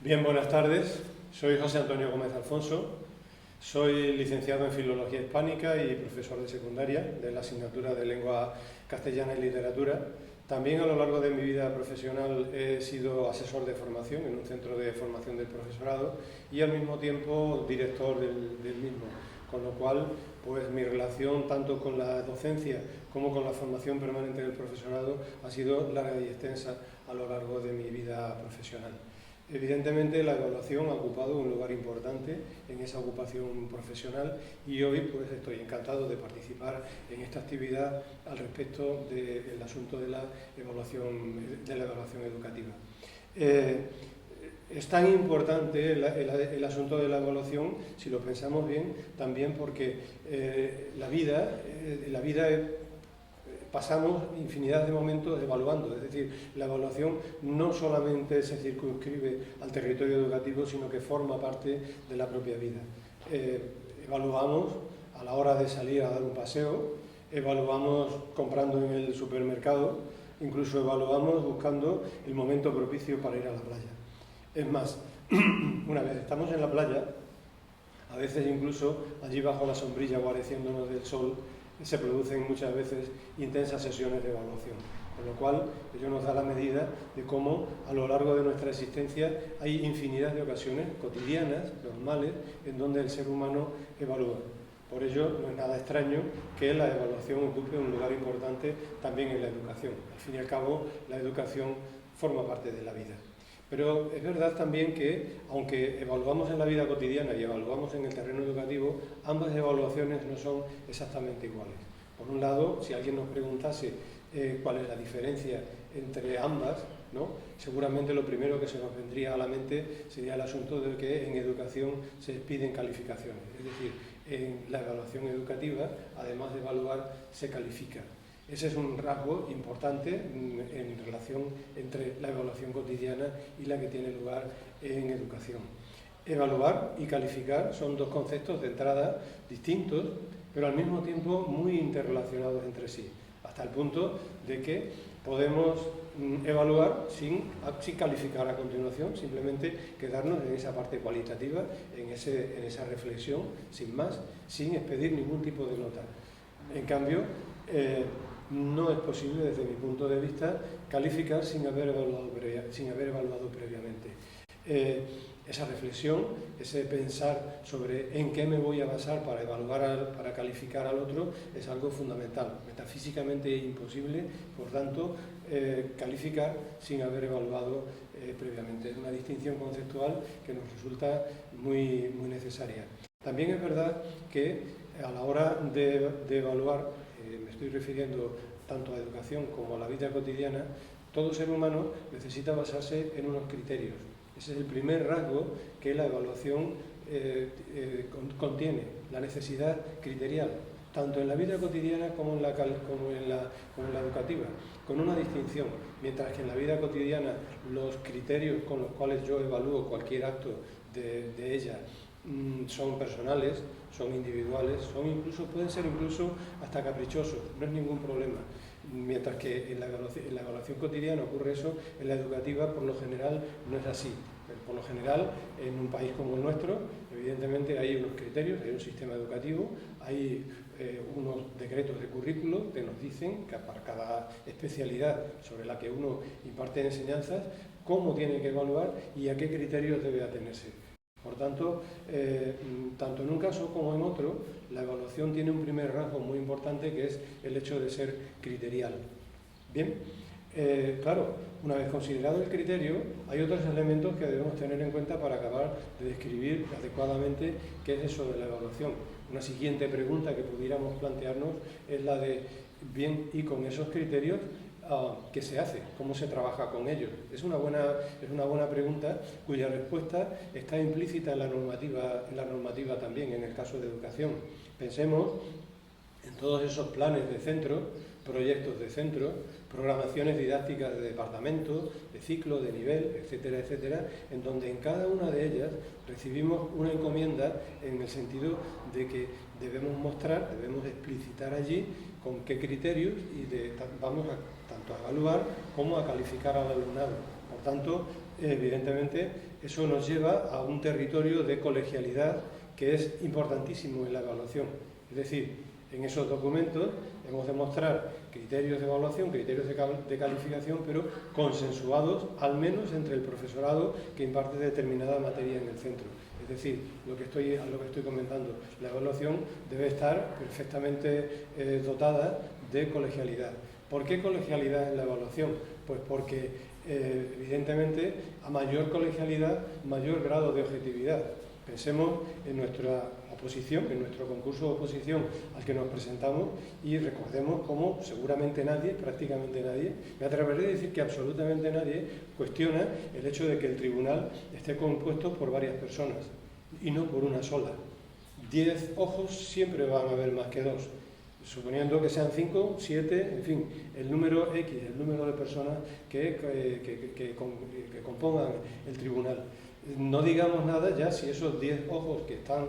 Bien, buenas tardes. Soy José Antonio Gómez Alfonso. Soy licenciado en Filología Hispánica y profesor de secundaria de la asignatura de Lengua Castellana y Literatura. También a lo largo de mi vida profesional he sido asesor de formación en un centro de formación del profesorado y al mismo tiempo director del mismo. Con lo cual, pues mi relación tanto con la docencia como con la formación permanente del profesorado ha sido larga y extensa a lo largo de mi vida profesional. Evidentemente la evaluación ha ocupado un lugar importante en esa ocupación profesional y hoy pues estoy encantado de participar en esta actividad al respecto del asunto de la evaluación educativa. Es tan importante el asunto de la evaluación, si lo pensamos bien, también porque la vida pasamos infinidad de momentos evaluando, es decir, la evaluación no solamente se circunscribe al territorio educativo, sino que forma parte de la propia vida. Evaluamos a la hora de salir a dar un paseo, evaluamos comprando en el supermercado, incluso evaluamos buscando el momento propicio para ir a la playa. Es más, una vez estamos en la playa, a veces incluso allí bajo la sombrilla guareciéndonos del sol, se producen muchas veces intensas sesiones de evaluación, con lo cual ello nos da la medida de cómo a lo largo de nuestra existencia hay infinidad de ocasiones cotidianas, normales, en donde el ser humano evalúa. Por ello no es nada extraño que la evaluación ocupe un lugar importante también en la educación. Al fin y al cabo, la educación forma parte de la vida. Pero es verdad también que, aunque evaluamos en la vida cotidiana y evaluamos en el terreno educativo, ambas evaluaciones no son exactamente iguales. Por un lado, si alguien nos preguntase cuál es la diferencia entre ambas, ¿no? Seguramente lo primero que se nos vendría a la mente sería el asunto de que en educación se piden calificaciones. Es decir, en la evaluación educativa, además de evaluar, se califica. Ese es un rasgo importante en relación entre la evaluación cotidiana y la que tiene lugar en educación. Evaluar y calificar son dos conceptos de entrada distintos, pero al mismo tiempo muy interrelacionados entre sí, hasta el punto de que podemos evaluar sin calificar a continuación, simplemente quedarnos en esa parte cualitativa, en esa reflexión, sin más, sin expedir ningún tipo de nota. En cambio, no es posible, desde mi punto de vista, calificar sin haber evaluado previamente. Esa reflexión, ese pensar sobre en qué me voy a basar para para calificar al otro, es algo fundamental, metafísicamente imposible, por tanto, calificar sin haber evaluado previamente. Es una distinción conceptual que nos resulta muy necesaria. También es verdad que a la hora de evaluar, me estoy refiriendo tanto a educación como a la vida cotidiana, todo ser humano necesita basarse en unos criterios. Ese es el primer rasgo que la evaluación contiene, la necesidad criterial, tanto en la vida cotidiana como en la educativa, con una distinción. Mientras que en la vida cotidiana los criterios con los cuales yo evalúo cualquier acto de ella son personales, son individuales, pueden ser incluso hasta caprichosos, no es ningún problema. Mientras que en la evaluación cotidiana ocurre eso, en la educativa por lo general no es así. Por lo general, en un país como el nuestro, evidentemente hay unos criterios, hay un sistema educativo, hay unos decretos de currículo que nos dicen que para cada especialidad sobre la que uno imparte enseñanzas, cómo tiene que evaluar y a qué criterios debe atenerse. Por tanto, tanto en un caso como en otro, la evaluación tiene un primer rasgo muy importante que es el hecho de ser criterial. Bien, claro, una vez considerado el criterio, hay otros elementos que debemos tener en cuenta para acabar de describir adecuadamente qué es eso de la evaluación. Una siguiente pregunta que pudiéramos plantearnos es la de, bien, y con esos criterios, ¿qué se hace? ¿Cómo se trabaja con ellos? Es una buena pregunta cuya respuesta está implícita en la normativa también, en el caso de educación. Pensemos en todos esos planes de centro, proyectos de centro, programaciones didácticas de departamento, de ciclo, de nivel, etcétera, etcétera, en donde en cada una de ellas recibimos una encomienda en el sentido de que debemos explicitar allí con qué criterios y vamos tanto a evaluar como a calificar al alumnado. Por tanto, evidentemente, eso nos lleva a un territorio de colegialidad que es importantísimo en la evaluación. Es decir, en esos documentos hemos de mostrar criterios de evaluación, criterios de calificación, pero consensuados al menos entre el profesorado que imparte determinada materia en el centro. Es decir, lo que estoy comentando, la evaluación debe estar perfectamente dotada de colegialidad. ¿Por qué colegialidad en la evaluación? Pues porque, evidentemente, a mayor colegialidad, mayor grado de objetividad. Pensemos en nuestra oposición, en nuestro concurso de oposición al que nos presentamos, y recordemos cómo seguramente nadie, prácticamente nadie, me atreveré a decir que absolutamente nadie, cuestiona el hecho de que el tribunal esté compuesto por varias personas y no por una sola. 10 ojos siempre van a haber más que 2. Suponiendo que sean 5, 7, en fin, el número X, el número de personas que compongan el tribunal. No digamos nada ya si esos 10 ojos que están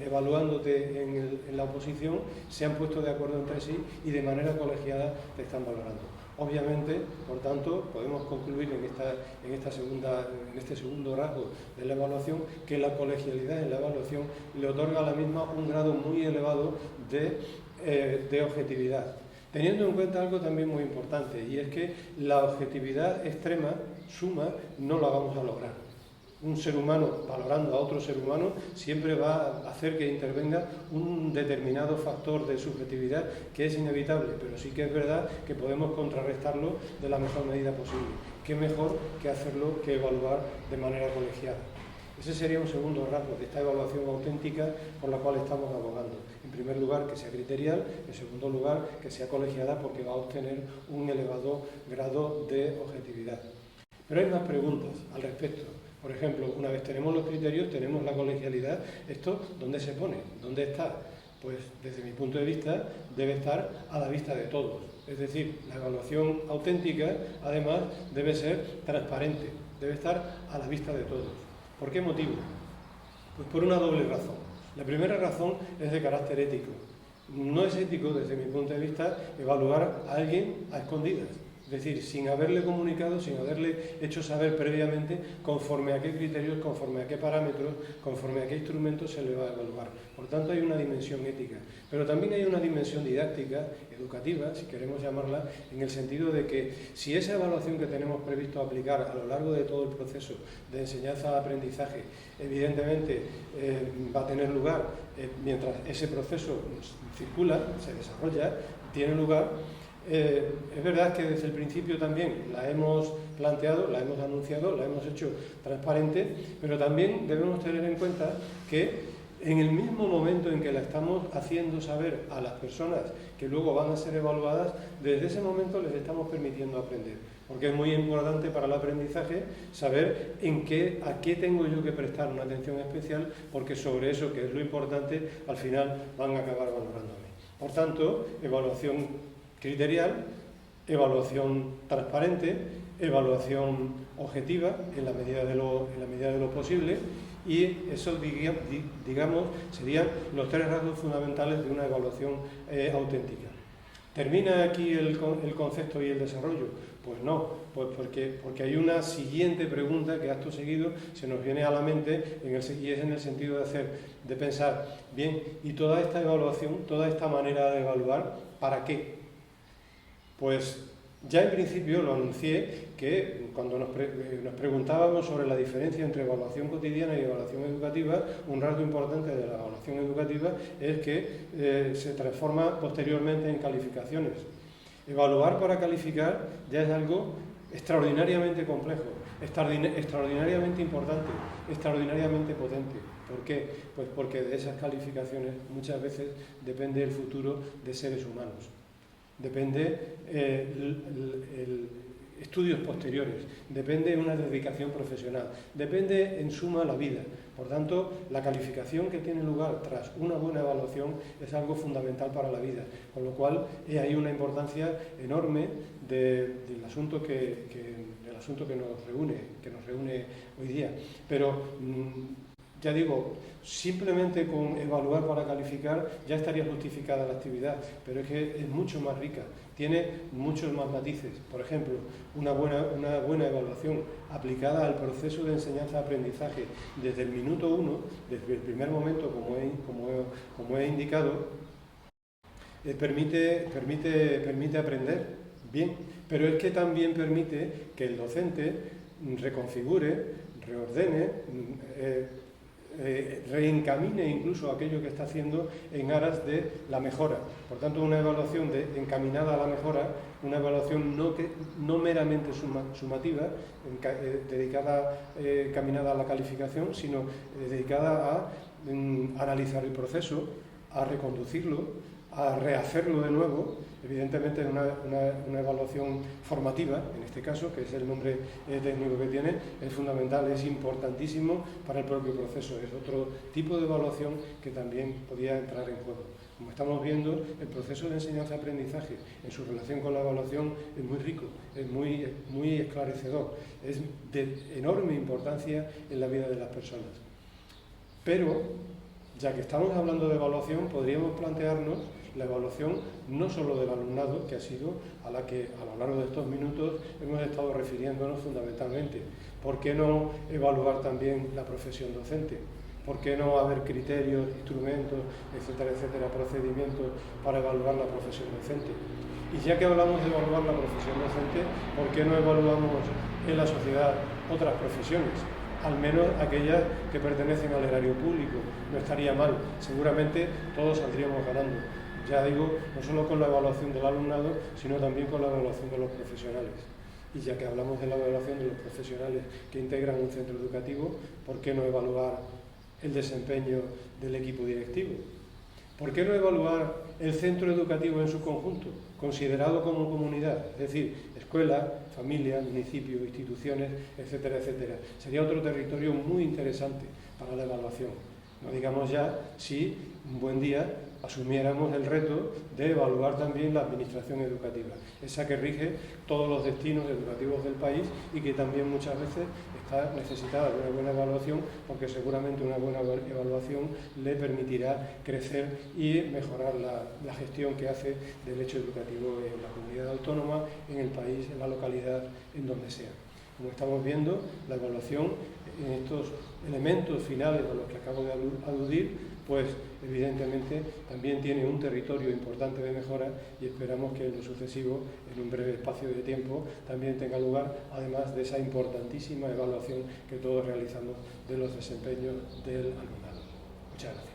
evaluándote en la oposición se han puesto de acuerdo entre sí y de manera colegiada te están valorando. Obviamente, por tanto, podemos concluir en este segundo rasgo de la evaluación que la colegialidad en la evaluación le otorga a la misma un grado muy elevado de objetividad. Teniendo en cuenta algo también muy importante, y es que la objetividad extrema, suma, no la vamos a lograr. Un ser humano valorando a otro ser humano siempre va a hacer que intervenga un determinado factor de subjetividad que es inevitable, pero sí que es verdad que podemos contrarrestarlo de la mejor medida posible. ¿Qué mejor que hacerlo que evaluar de manera colegiada? Ese sería un segundo rasgo de esta evaluación auténtica por la cual estamos abogando. En primer lugar, que sea criterial; en segundo lugar, que sea colegiada, porque va a obtener un elevado grado de objetividad. Pero hay más preguntas al respecto. Por ejemplo, una vez tenemos los criterios, tenemos la colegialidad, ¿esto dónde se pone? ¿Dónde está? Pues desde mi punto de vista debe estar a la vista de todos. Es decir, la evaluación auténtica además debe ser transparente, debe estar a la vista de todos. ¿Por qué motivo? Pues por una doble razón. La primera razón es de carácter ético. No es ético, desde mi punto de vista, evaluar a alguien a escondidas. Es decir, sin haberle comunicado, sin haberle hecho saber previamente conforme a qué criterios, conforme a qué parámetros, conforme a qué instrumentos se le va a evaluar. Por tanto, hay una dimensión ética. Pero también hay una dimensión didáctica, educativa, si queremos llamarla, en el sentido de que si esa evaluación que tenemos previsto aplicar a lo largo de todo el proceso de enseñanza-aprendizaje, evidentemente va a tener lugar mientras ese proceso circula, se desarrolla, tiene lugar. Es verdad que desde el principio también la hemos planteado, la hemos anunciado, la hemos hecho transparente, pero también debemos tener en cuenta que en el mismo momento en que la estamos haciendo saber a las personas que luego van a ser evaluadas, desde ese momento les estamos permitiendo aprender. Porque es muy importante para el aprendizaje saber a qué tengo yo que prestar una atención especial, porque sobre eso, que es lo importante, al final van a acabar valorándome. Por tanto, evaluación criterial, evaluación transparente, evaluación objetiva en la medida de lo posible, y eso, digamos, serían los 3 rasgos fundamentales de una evaluación auténtica. ¿Termina aquí el concepto y el desarrollo? Pues no, pues porque hay una siguiente pregunta que acto seguido se nos viene a la mente, y es en el sentido de pensar, bien, y toda esta evaluación, toda esta manera de evaluar, ¿para qué? Pues ya en principio lo anuncié, que cuando nos preguntábamos sobre la diferencia entre evaluación cotidiana y evaluación educativa, un rasgo importante de la evaluación educativa es que se transforma posteriormente en calificaciones. Evaluar para calificar ya es algo extraordinariamente complejo, extraordinariamente importante, extraordinariamente potente. ¿Por qué? Pues porque de esas calificaciones muchas veces depende el futuro de seres humanos. Depende estudios posteriores, depende una dedicación profesional, depende en suma la vida. Por tanto, la calificación que tiene lugar tras una buena evaluación es algo fundamental para la vida, con lo cual hay una importancia enorme del asunto que nos reúne hoy día. Pero Ya digo, simplemente con evaluar para calificar ya estaría justificada la actividad, pero es que es mucho más rica, tiene muchos más matices. Por ejemplo, una buena evaluación aplicada al proceso de enseñanza-aprendizaje desde el minuto 1, desde el primer momento, como he indicado, permite aprender bien, pero es que también permite que el docente reconfigure, reordene, reencamine incluso aquello que está haciendo en aras de la mejora. Por tanto, una evaluación encaminada a la mejora, una evaluación no meramente sumativa, caminada a la calificación, sino dedicada a analizar el proceso, a reconducirlo, a rehacerlo de nuevo. Evidentemente una evaluación formativa, en este caso, que es el nombre técnico que tiene, es fundamental, es importantísimo para el propio proceso. Es otro tipo de evaluación que también podía entrar en juego. Como estamos viendo, el proceso de enseñanza-aprendizaje en su relación con la evaluación es muy rico, es muy esclarecedor, es de enorme importancia en la vida de las personas. Pero, ya que estamos hablando de evaluación, podríamos plantearnos la evaluación no solo del alumnado, que ha sido a la que a lo largo de estos minutos hemos estado refiriéndonos fundamentalmente. ¿Por qué no evaluar también la profesión docente? ¿Por qué no haber criterios, instrumentos, etcétera, etcétera, procedimientos para evaluar la profesión docente? Y ya que hablamos de evaluar la profesión docente, ¿por qué no evaluamos en la sociedad otras profesiones? Al menos aquellas que pertenecen al erario público. No estaría mal, seguramente todos saldríamos ganando. Ya digo, no solo con la evaluación del alumnado, sino también con la evaluación de los profesionales. Y ya que hablamos de la evaluación de los profesionales que integran un centro educativo, ¿por qué no evaluar el desempeño del equipo directivo? ¿Por qué no evaluar el centro educativo en su conjunto, considerado como comunidad? Es decir, escuela, familia, municipio, instituciones, etcétera, etcétera. Sería otro territorio muy interesante para la evaluación. No digamos ya si un buen día asumiéramos el reto de evaluar también la administración educativa, esa que rige todos los destinos educativos del país y que también muchas veces está necesitada de una buena evaluación, porque seguramente una buena evaluación le permitirá crecer y mejorar la gestión que hace del hecho educativo en la comunidad autónoma, en el país, en la localidad, en donde sea. Como estamos viendo, la evaluación en estos elementos finales a los que acabo de aludir, pues evidentemente también tiene un territorio importante de mejora y esperamos que en lo sucesivo, en un breve espacio de tiempo, también tenga lugar, además de esa importantísima evaluación que todos realizamos de los desempeños del alumnado. Muchas gracias.